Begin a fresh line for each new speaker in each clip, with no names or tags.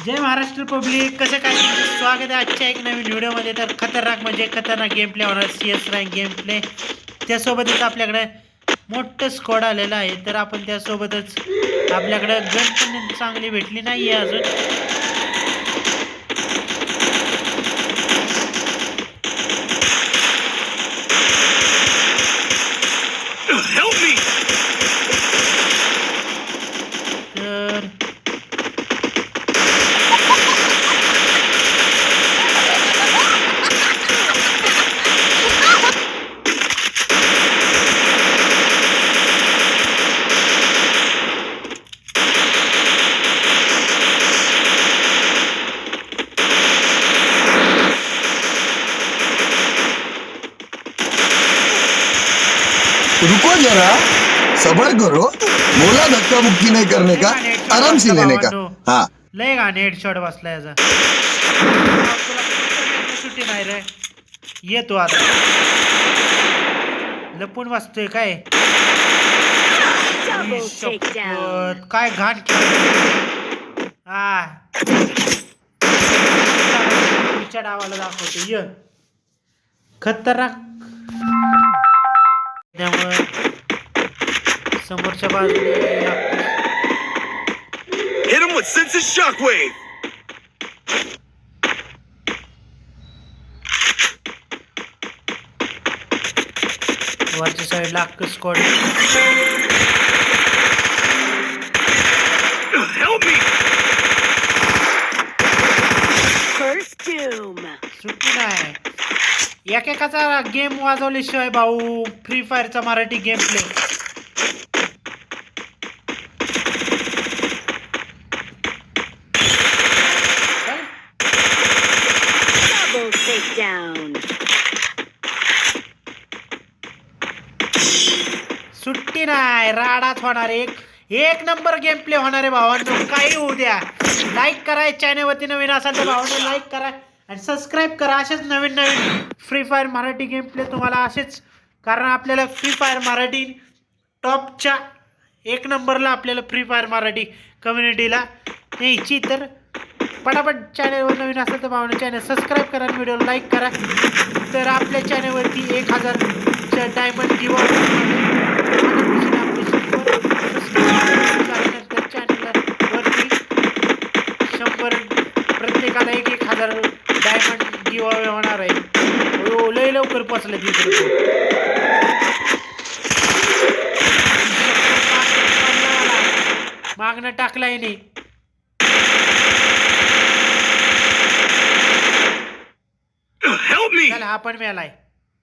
जय Maharashtra public, कसं काय तुमचं स्वागत आहे आजच्या एक नवीन व्हिडिओमध्ये. तर खतरनाक म्हणजे खतरनाक गेम प्ले होणार, CS रँक गेम प्ले. त्यासोबतच आपल्याकडे मोठं स्क्वॉड आलेलं आहे. तर आपण त्यासोबतच आपल्याकडे गन पण चांगली भेटली नाही आहे अजून.
रुको जरा, सबर करो. बोला धक्का मुक्की नहीं करने का, आराम से लेने का. हाँ
लय गाणे हेडशॉट बसला याचा. सुट्टी नाही रे. येतो आता, लपून बसतोय काय. काय घाट डावाला दाखवतो. य खतरनाक. त्यामुळे समोरच्या बाजूने
Hit him with sensitive shockwave.
वरच्या साईडला अख्खं squad.
Help me.
First doom.
सुट्टी नाही. एकेकाचा गेम वाजवल्याशिवाय भाऊ फ्री फायरचा Marathi game play.
Double takedown.
सुट्टी नाही. राडाच होणार. एक नंबर गेम प्ले होणार आहे भावांनो. काही होऊ द्या. लाईक करा, चॅनलवरती नवीन असाल तर भावांनो लाईक करा आणि सबस्क्राईब करा. असेच नवीन नवीन free fire Marathi game play तुम्हाला असेच, कारण आपल्याला फ्री फायर मराठी टॉपच्या एक नंबरला आपल्याला फ्री फायर मराठी कम्युनिटीला न्यायची. तर पटापट चॅनलवर नवीन असेल तर भावना चॅनल सबस्क्राईब करा आणि व्हिडिओला लाईक करा. तर आपल्या चॅनलवरती 1000च्या डायमंड गिव्ह चॅनलवरती 100 प्रत्येकाला 1000 डायमंड गिव्ह होणार आहे. लय लवकर पोचले तिथे. मागणं टाकलाय नाही.
Help me.
चल हा पण मिळालाय.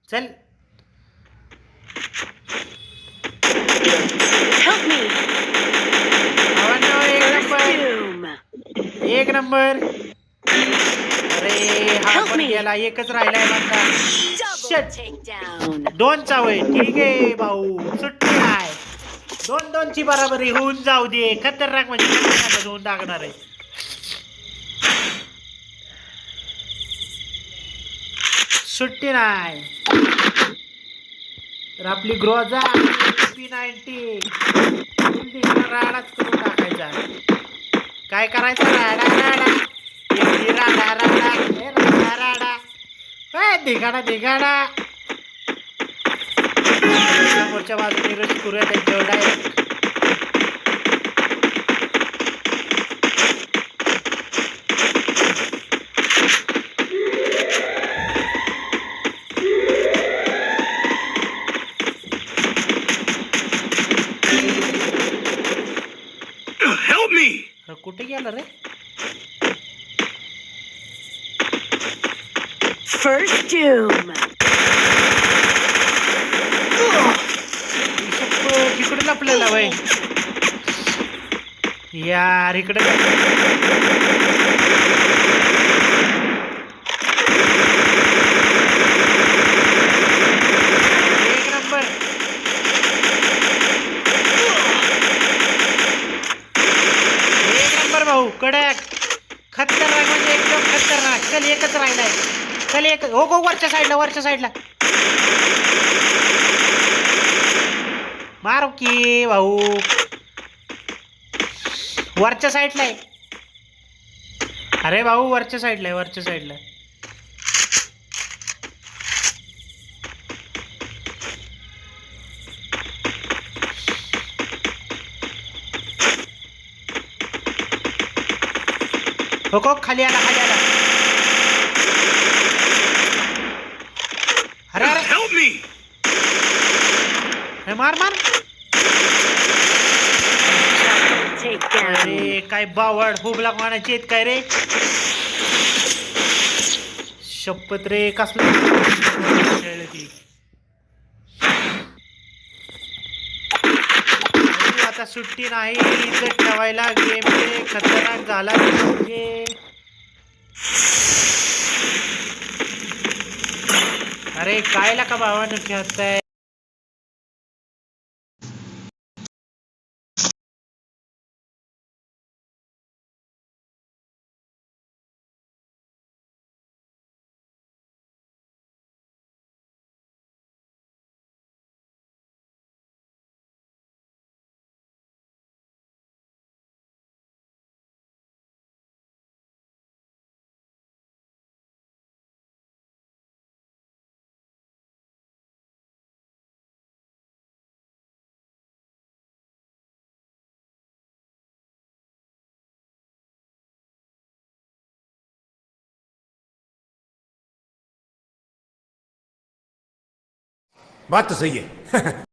चल
Help me.
एक नंबर. अरे हा
Help
पण
me.
गेला. एकच राहिलाय म्हणता.
Double takedown.
2चा वय. ठीक आहे भाऊ, सुट्टी आहे. 2-2ची बराबरी होऊन जाऊ दे. खतरनाक म्हणजे खतरनाक होऊन टाकणार आहे. सुट्टी नाही. तर आपली ग्रोजा P90 राडाच करून टाकायचा. काय करायचं? राडा धिगाडा. समोरच्या बाजूने रश करूया त्यांच्यावर डायरेक्ट.
Help me.
कुठे गेला रे?
First doom.
इकडे लपलेला वय यार. इकडे एक नंबर. भाऊ कडक. खतरनाक म्हणजे एकदम खतरनाक. चल एकच राहिलाय. चल एक. हो वरच्या साईडला मारू की भाऊ. वरच्या साईडला आहे. अरे भाऊ वरच्या साईडला आहे, वरच्या साईडला. हो खाली आला, खाली आला. अरे अरे
Help me!
अरे मार मार.
Take down.
अरे काय बावड हुबला मानायची आहेत काय रे. शपथ रे कसलं खेळ ती. आता सुट्टी नाही, इज्जत ठेवायला गेम प्ले खतरनाक झाला पाहिजे. अरे कायला का भावानं खेळताय.
बात तो सही है.